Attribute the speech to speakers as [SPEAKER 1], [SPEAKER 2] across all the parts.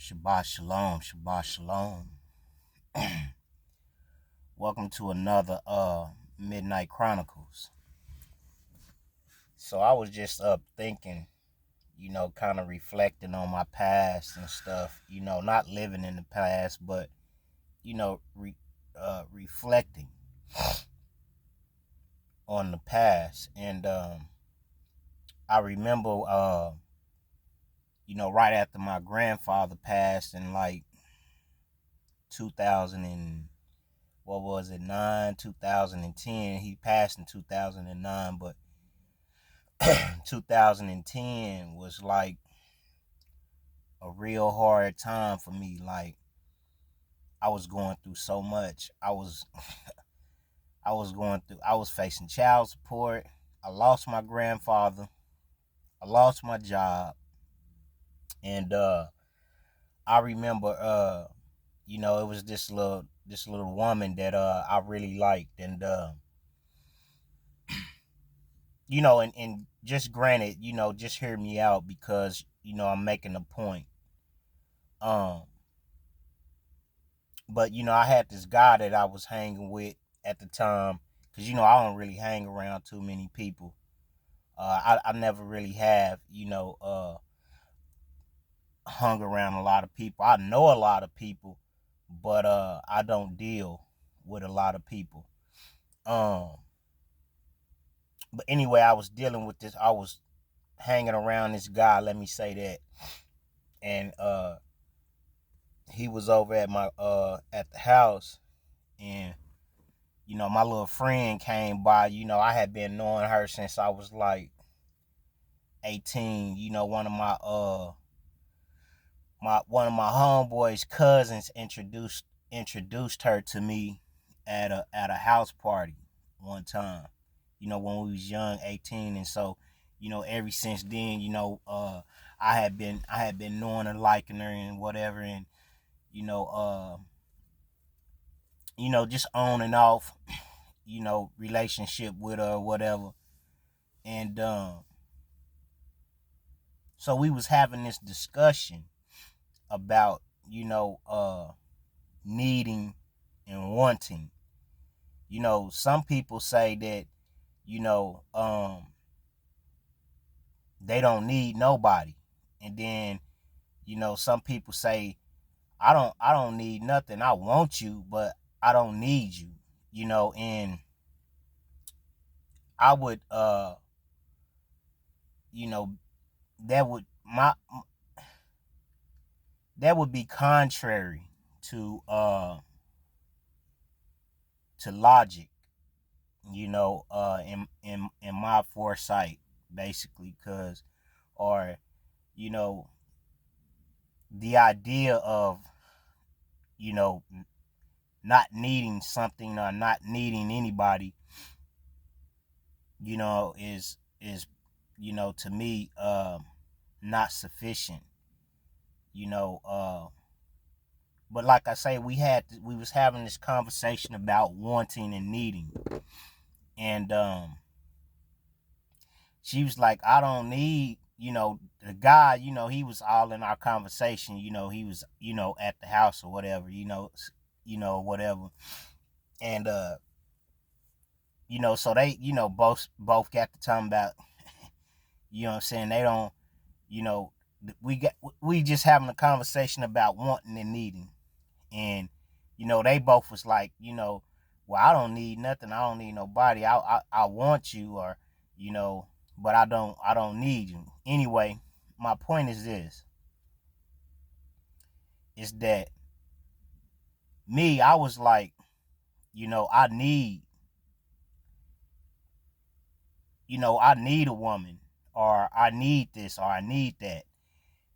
[SPEAKER 1] Shabbat shalom, Shabbat shalom. Welcome to another Midnight Chronicles. So I was just up thinking, kind of reflecting on my past and stuff, not living in the past, but reflecting on the past. And I remember right after my grandfather passed in like 2000 and what was it, 2010. He passed in 2009, but 2010 was like a real hard time for me. Like I was going through so much. I was facing child support. I lost my grandfather. I lost my job. And I remember it was this little woman that I really liked. And and just granted, just hear me out because, I'm making a point. Um But I had this guy that I was hanging with at the time, because I don't really hang around too many people. I never really have hung around a lot of people. I know a lot of people, but I don't deal with a lot of people. Um, but anyway, I was dealing with this. I was hanging around this guy. Let me say that, and he was over at my at the house, and my little friend came by. I had been knowing her since I was like 18. One of my homeboys' cousins introduced her to me at a house party one time. When we was young, 18, and so ever since then, I had been knowing her, liking her, and whatever, and you know uh just on and off, relationship with her or whatever. And so we was having this discussion about, needing and wanting. Some people say that, you know, um, they don't need nobody. And then, some people say, I don't need nothing. I want you, but I don't need you. And I would you know, that would my that would be contrary to logic, in my foresight, basically, cause or you know the idea of you know not needing something or not needing anybody, is to me not sufficient. You know, but like I say, we was having this conversation about wanting and needing, and she was like, I don't need, the guy, he was all in our conversation, he was, at the house or whatever, whatever. And so they, both got to talking about, what I'm saying, they don't, you know, we just having a conversation about wanting and needing. And, they both was like, well, I don't need nothing, I don't need nobody. I want you, or, but I don't need you. Anyway, my point is this, is that me, I was like, I need a woman, or I need this, or I need that.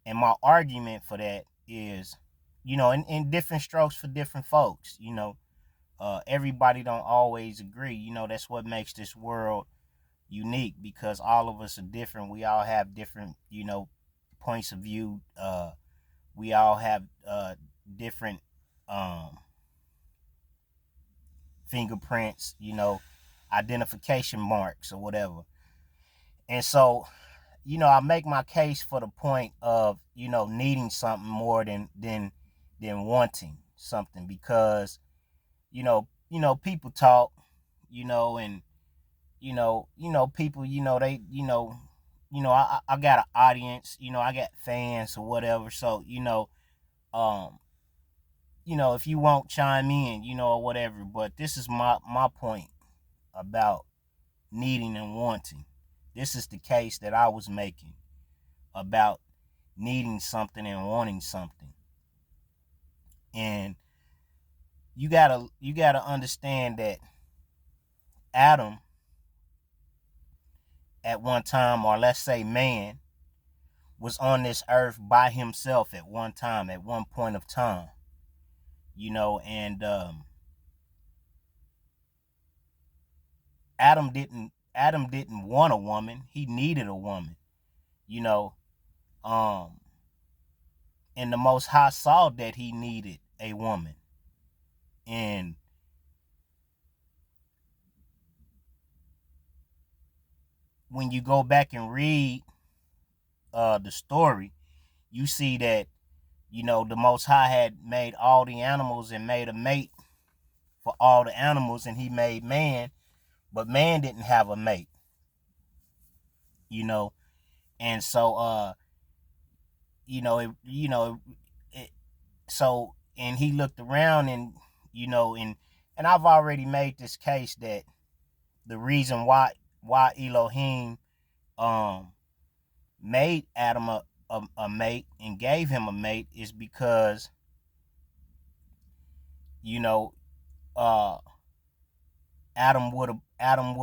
[SPEAKER 1] And my argument for that is, in different strokes for different folks, everybody don't always agree. That's what makes this world unique, because all of us are different. We all have different, points of view. We all have different fingerprints, identification marks or whatever. And so I make my case for the point of, needing something more than wanting something, because, people talk, and, people, they, I got an audience, I got fans or whatever. So, um, if you won't chime in, or whatever, but this is my point about needing and wanting. This is the case that I was making about needing something and wanting something. And you gotta understand that Adam, at one time, or let's say man, was on this earth by himself at one time, at one point of time. And Adam didn't want a woman. He needed a woman. You know, um, and the Most High saw that he needed a woman. And when you go back and read the story, you see that, the Most High had made all the animals and made a mate for all the animals, and he made man, but man didn't have a mate. you know and so it, so, and he looked around, and and I've already made this case that the reason why Elohim um made Adam a mate and gave him a mate is because, you know uh Adam would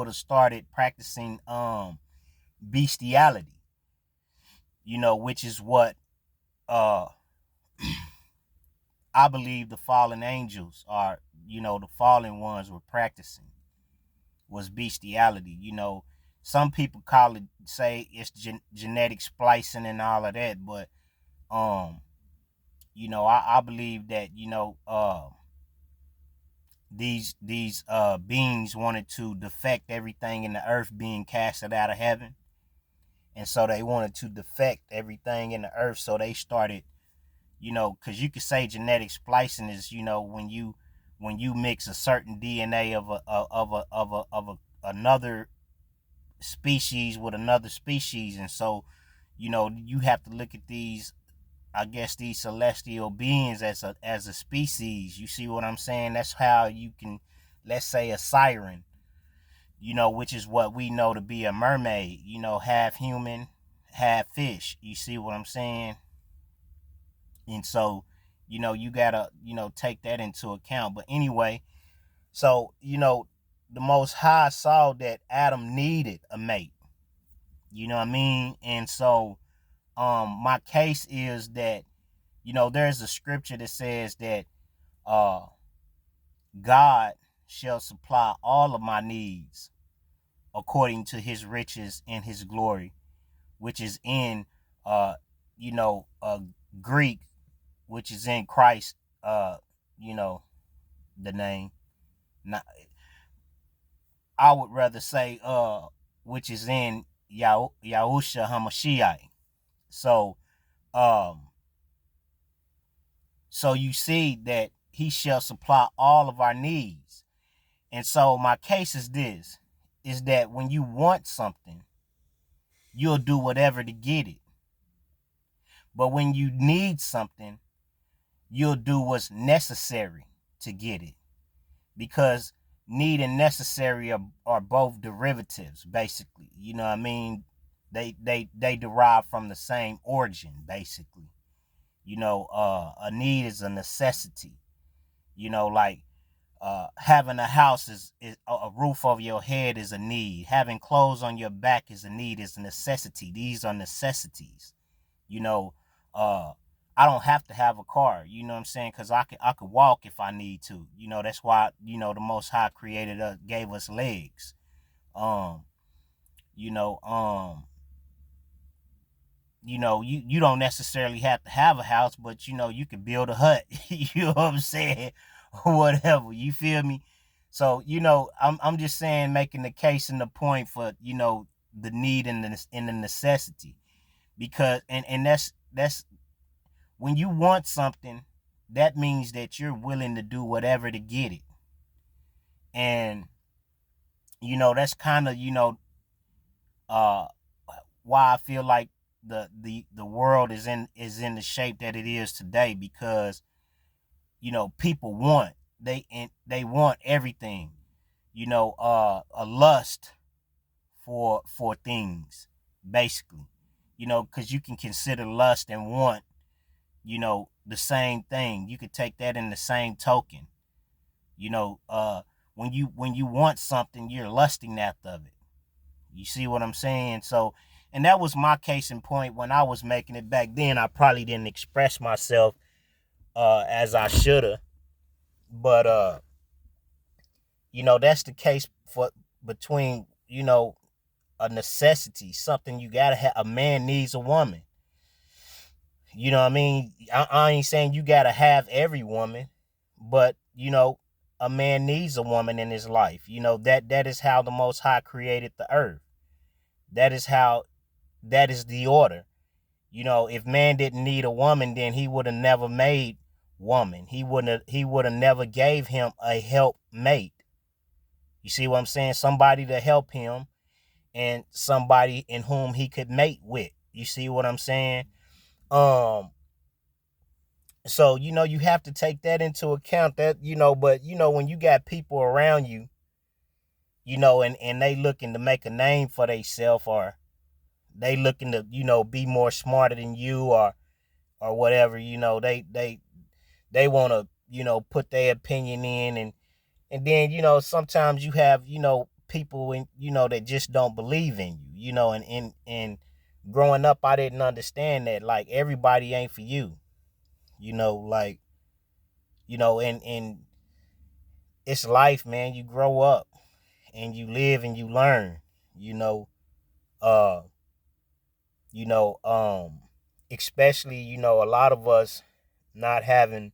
[SPEAKER 1] have started practicing bestiality, which is what uh I believe the fallen angels are, the fallen ones were practicing, was bestiality. Some people say it's genetic splicing and all of that, but um, I believe that, these beings wanted to defect everything in the earth being casted out of heaven, and so they wanted to defect everything in the earth. So they started, because you could say genetic splicing is, when you mix a certain DNA of another species with another species. And so, you have to look at these, I guess, these celestial beings as a species. You see what I'm saying? That's how you can, let's say, a siren, which is what we know to be a mermaid, half human, half fish. You see what I'm saying? And so, you gotta, take that into account. But anyway, so, the Most High saw that Adam needed a mate. You know what I mean? And so, my case is that, there's a scripture that says that uh God shall supply all of my needs according to his riches and his glory, which is in uh Greek, which is in Christ, you know, the name. Not, I would rather say which is in Yahusha Hamashiach. So um so you see that he shall supply all of our needs. And so my case is this, is that when you want something, you'll do whatever to get it. But when you need something, you'll do what's necessary to get it. Because need and necessary are both derivatives, basically. You know what I mean? They derive from the same origin, basically. A need is a necessity. Like having a house is a roof over your head is a need. Having clothes on your back is a need, is a necessity. These are necessities. You know, uh, I don't have to have a car. You know what I'm saying? Because I could walk if I need to. That's why, the Most High created us, gave us legs. Um, you know, um, you don't necessarily have to have a house, but you can build a hut. You know what I'm saying? Whatever. You feel me? So, I'm just saying, making the case and the point for, the need and the necessity. Because and that's when you want something, that means that you're willing to do whatever to get it. And that's kind of uh why I feel like the world is in the shape that it is today, because people they want everything, a lust for things, basically, because you can consider lust and want, the same thing. You could take that in the same token. you know uh when you want something, you're lusting after it. You see what I'm saying? So, and that was my case in point when I was making it back then. I probably didn't express myself as I should have, but that's the case for between a necessity, something you gotta have. A man needs a woman. You know what I mean? I ain't saying you gotta have every woman, but a man needs a woman in his life. That is how the Most High created the earth. That is how. That is the order. If man didn't need a woman, then he would have never made woman. He would have never gave him a help mate. You see what I'm saying? Somebody to help him and somebody in whom he could mate with. You see what I'm saying? Um so you have to take that into account, that but when you got people around you, and they looking to make a name for themselves, or they looking to be more smarter than you, or whatever, they want to put their opinion in, and then sometimes you have people in that just don't believe in you, and growing up, I didn't understand that, like, everybody ain't for you, like, and it's life, man. You grow up and you live and you learn, uh you know um especially a lot of us not having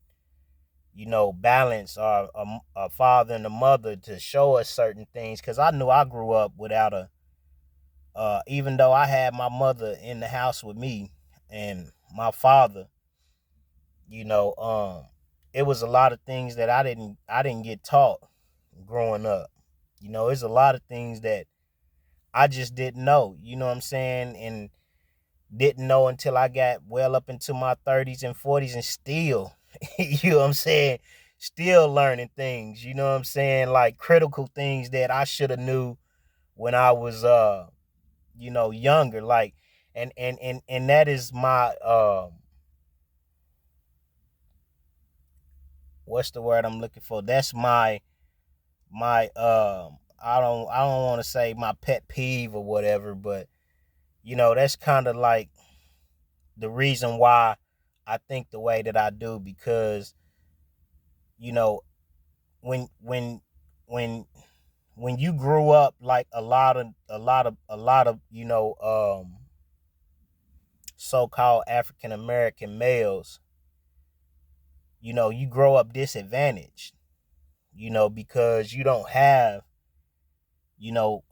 [SPEAKER 1] balance, or a father and a mother to show us certain things, because I knew I grew up without even though I had my mother in the house with me and my father, you know it was a lot of things that I didn't get taught growing up. It's a lot of things that I just didn't know, you know what I'm saying? And didn't know until I got well up into my 30s and 40s, and still, you know what I'm saying, still learning things, you know what I'm saying, like critical things that I should have knew when I was younger, like, and that is my what's the word I'm looking for? That's my I don't want to say my pet peeve or whatever, but that's kind of like the reason why I think the way that I do, because you know when when when when you grew up like a lot of so-called African American males, you grow up disadvantaged, because you don't have you know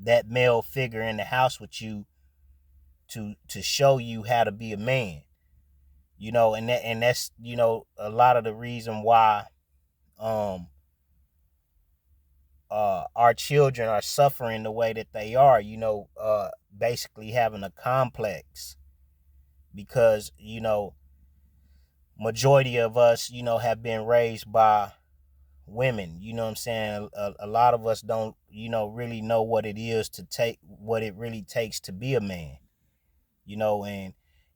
[SPEAKER 1] that male figure in the house with you to show you how to be a man, and that's a lot of the reason why um our children are suffering the way that they are, basically having a complex, because majority of us have been raised by women, you know what I'm saying? A lot of us don't really know what it really takes to be a man,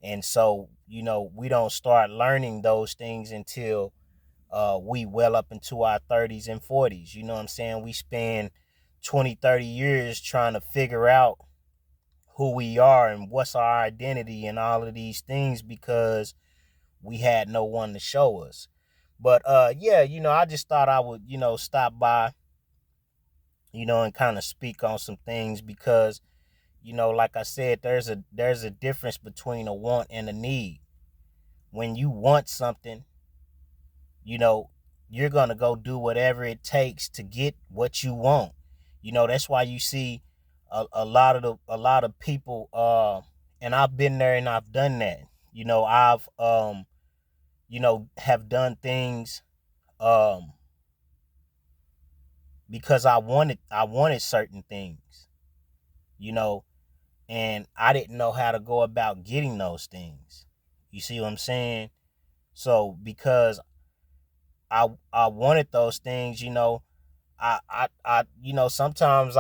[SPEAKER 1] and so we don't start learning those things until we well up into our 30s and 40s. You know what I'm saying? We spend 20, 30 years trying to figure out who we are and what's our identity and all of these things, because we had no one to show us. But yeah, I just thought I would stop by, and kind of speak on some things, because like I said, there's a difference between a want and a need. When you want something, you know, you're gonna go do whatever it takes to get what you want. That's why you see a lot of people, and I've been there and I've done that. I've have done things um because I wanted certain things, you know, and I didn't know how to go about getting those things. You see what I'm saying? So because I wanted those things, sometimes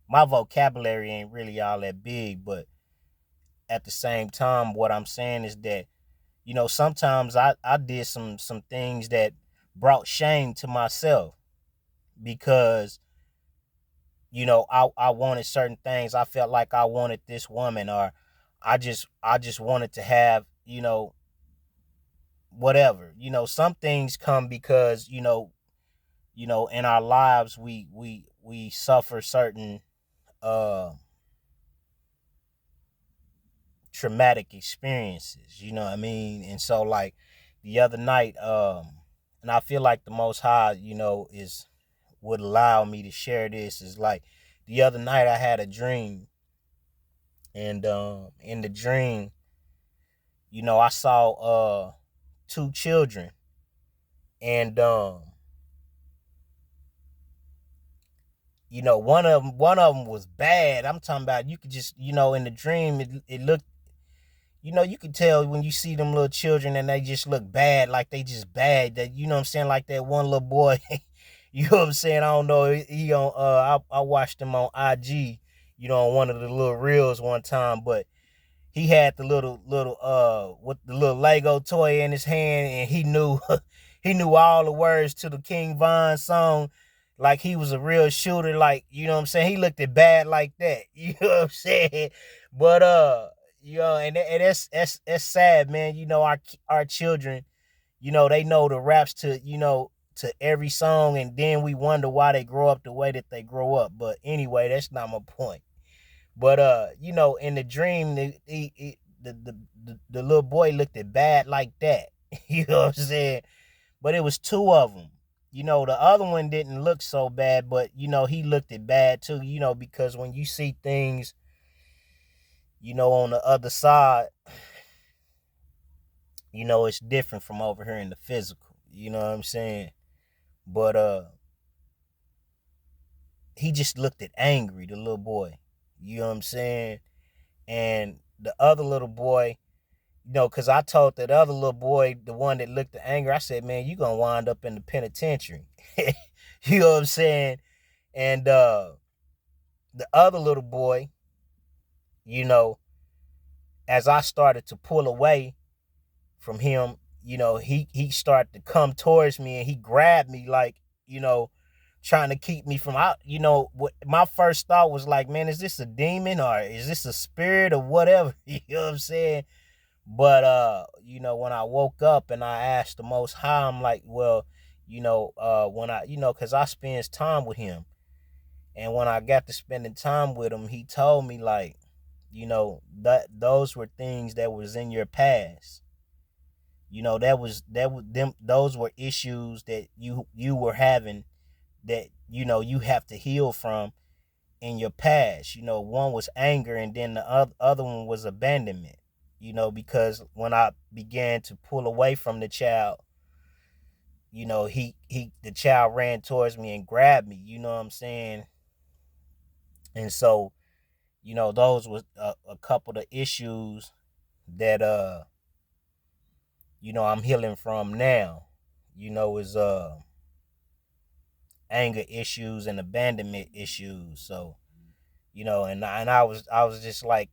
[SPEAKER 1] my vocabulary ain't really all that big, but at the same time, what I'm saying is that, sometimes I did some things that brought shame to myself because, I wanted certain things. I felt like I wanted this woman, or I just wanted to have, whatever. Some things come because, in our lives we suffer certain uh traumatic experiences, you know what I mean? And so, like, the other night, and I feel like the Most High, is would allow me to share this, is like the other night I had a dream, and in the dream, I saw two children, and one of them was bad. I'm talking about, you could just, in the dream, it looked, you can tell when you see them little children and they just look bad, like they just bad. That, you know what I'm saying, like that one little boy, you know what I'm saying? I don't know. He on I watched him on IG, on one of the little reels one time, but he had the little with the little Lego toy in his hand, and he knew he knew all the words to the King Von song, like he was a real shooter. Like, you know what I'm saying, he looked at bad like that. You know what I'm saying? But and that's sad, man. Our children, they know the raps to, to every song, and then we wonder why they grow up the way that they grow up. But anyway, that's not my point. But in the dream, the little boy looked at bad like that. You know what I'm saying? But it was two of them. The other one didn't look so bad, but he looked at bad too. Because when you see things, on the other side, it's different from over here in the physical. You know what I'm saying? But he just looked at angry, the little boy. You know what I'm saying? And the other little boy, because I told that other little boy, the one that looked at anger, I said, man, you gonna wind up in the penitentiary. You know what I'm saying? And the other little boy, you know, as I started to pull away from him, he started to come towards me, and he grabbed me, like, trying to keep me from out. What my first thought was, like, man, is this a demon, or is this a spirit, or whatever? You know what I'm saying? But when I woke up and I asked the Most High, I'm like, well, when I, because I spends time with him, and when I got to spending time with him, he told me, like, that those were things that was in your past. That was them. Those were issues that you were having, that you have to heal from in your past. One was anger, and then the other one was abandonment. Because when I began to pull away from the child, the child ran towards me and grabbed me. You know what I'm saying? And so, those was a couple of issues that I'm healing from now. Is anger issues and abandonment issues. So, and I was just like,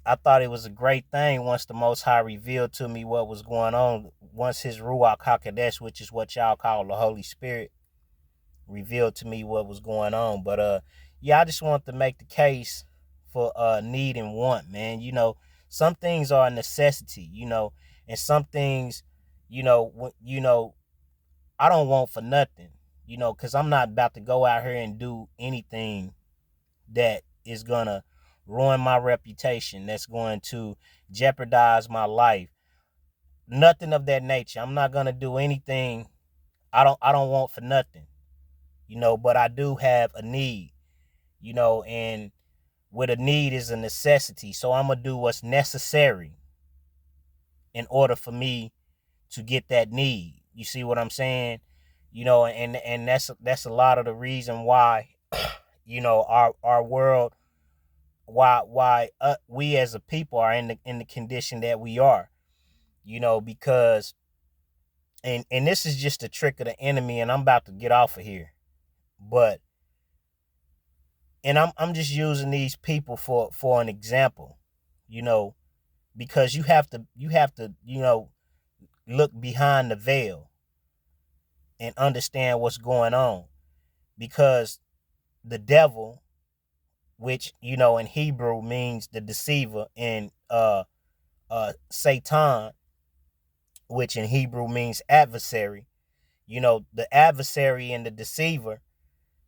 [SPEAKER 1] I thought it was a great thing once the Most High revealed to me what was going on. Once his Ruach HaKodesh, which is what y'all call the Holy Spirit, revealed to me what was going on. But yeah, I just want to make the case for need and want, man. Some things are a necessity, and some things, I don't want for nothing, because I'm not about to go out here and do anything that is gonna ruin my reputation, that's going to jeopardize my life. Nothing of that nature. I'm not gonna do anything I don't want for nothing. but I do have a need, and with a need is a necessity. So I'm going to do what's necessary in order for me to get that need. You see what I'm saying? And that's a lot of the reason why, our world, why we as a people are in the condition that we are, because and this is just a trick of the enemy, and I'm about to get off of here. But and I'm just using these people for an example, you know, because you have to look behind the veil and understand what's going on, because the devil, which in Hebrew means the deceiver, and Satan, which in Hebrew means adversary, the adversary and the deceiver,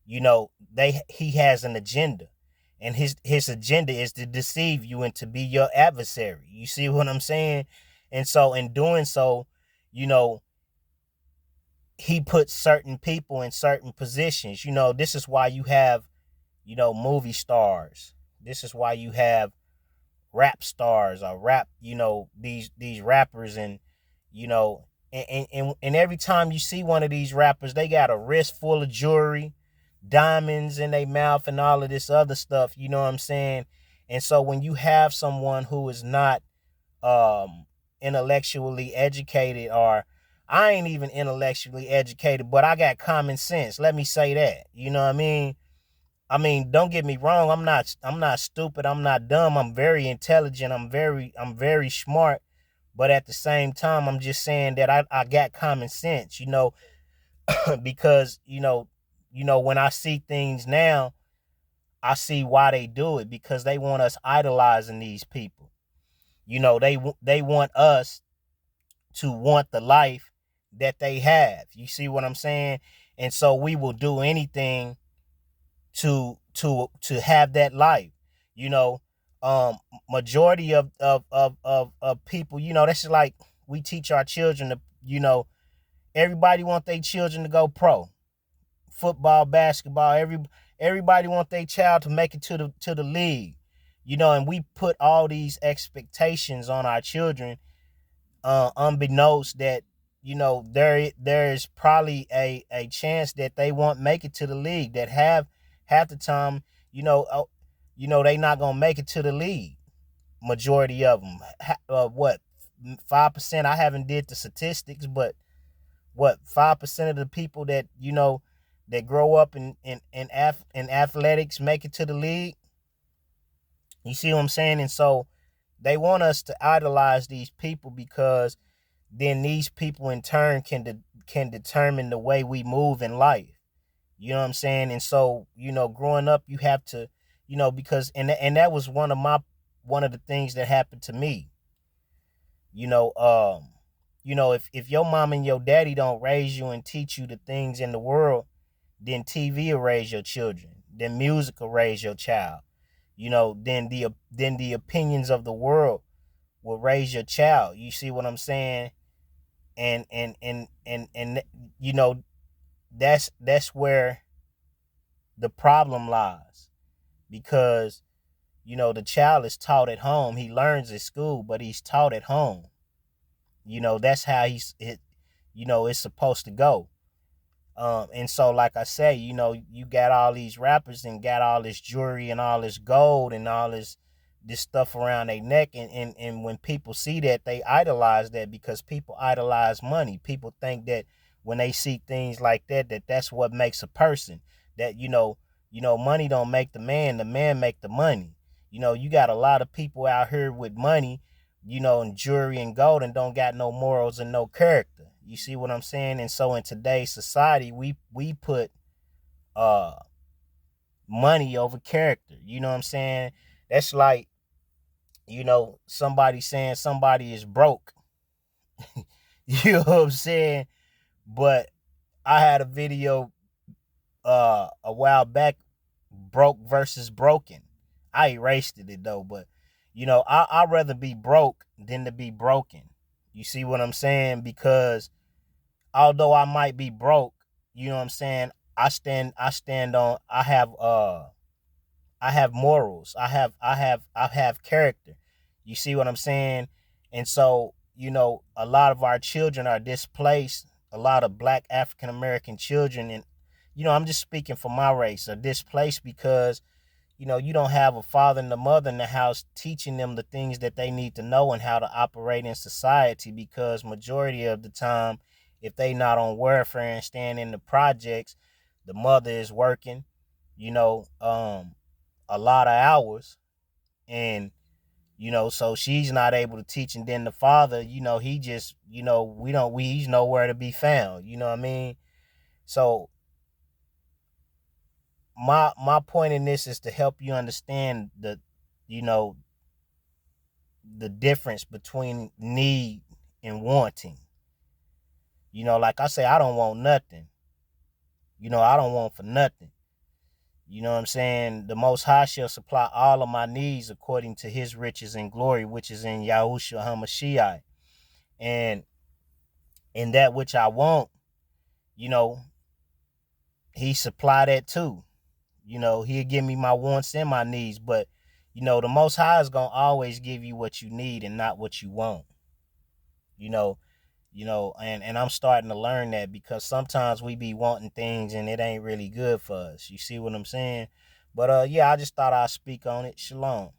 [SPEAKER 1] he has an agenda, and his agenda is to deceive you and to be your adversary. You see what I'm saying? And so in doing so, you know he puts certain people in certain positions. This is why you have movie stars. This is why you have rap stars, or rap, these rappers. And you know and every time you see one of these rappers, they got a wrist full of jewelry, diamonds in their mouth, and all of this other stuff. You know what I'm saying? And so when you have someone who is not intellectually educated, or I ain't even intellectually educated, but I got common sense, let me say that. You know what I mean, don't get me wrong, I'm not stupid, I'm not dumb, I'm very intelligent, I'm very smart. But at the same time, I'm just saying that I got common sense, because when I see things now, I see why they do it, because they want us idolizing these people. They want us to want the life that they have. You see what I'm saying? And so we will do anything to have that life. You know, Majority of people, that's like we teach our children to, everybody want their children to go pro. Football, basketball, everybody want their child to make it to the league. And we put all these expectations on our children, unbeknownst that there is probably a chance that they won't make it to the league, that have half the time, they not gonna make it to the league. Majority of them, what, 5%? I haven't did the statistics, but what, 5% of the people that that grow up in athletics make it to the league. You see what I'm saying? And so they want us to idolize these people, because then these people in turn can determine the way we move in life. You know what I'm saying? And so, growing up, you have to, because that was one of the things that happened to me. You know, if your mom and your daddy don't raise you and teach you the things in the world, then TV will raise your children. Then music will raise your child. Then the opinions of the world will raise your child. You see what I'm saying? And that's where the problem lies, because the child is taught at home. He learns at school, but he's taught at home. That's how it's supposed to go. And so, like I say, you got all these rappers and got all this jewelry and all this gold and all this stuff around their neck, and when people see that, they idolize that, because people idolize money. People think that when they see things like that, that's what makes a person. That money don't make the man make the money. You got a lot of people out here with money, and jewelry and gold, and don't got no morals and no character. You see what I'm saying? And so in today's society, we put money over character. You know what I'm saying? That's like, somebody saying somebody is broke. You know what I'm saying? But I had a video a while back, broke versus broken. I erased it though, but I'd rather be broke than to be broken. You see what I'm saying? Because although I might be broke, you know what I'm saying, I stand on, I have morals. I have character. You see what I'm saying? And so, a lot of our children are displaced. A lot of black African American children, and I'm just speaking for my race, are displaced because you don't have a father and a mother in the house teaching them the things that they need to know and how to operate in society, because majority of the time, if they not on welfare and staying in the projects, the mother is working, you know, a lot of hours, and so she's not able to teach, and then the father, he just, he's nowhere to be found, you know what I mean? So my point in this is to help you understand you know the difference between need and wanting. Like I say, I don't want nothing. I don't want for nothing. You know what I'm saying? The Most High shall supply all of my needs according to his riches and glory, which is in Yahushua HaMashiach. And in that which I want, you know, he supply that too. He'll give me my wants and my needs. But, the Most High is going to always give you what you need and not what you want. You know, and I'm starting to learn that, because sometimes we be wanting things and it ain't really good for us. You see what I'm saying? But yeah, I just thought I'd speak on it. Shalom.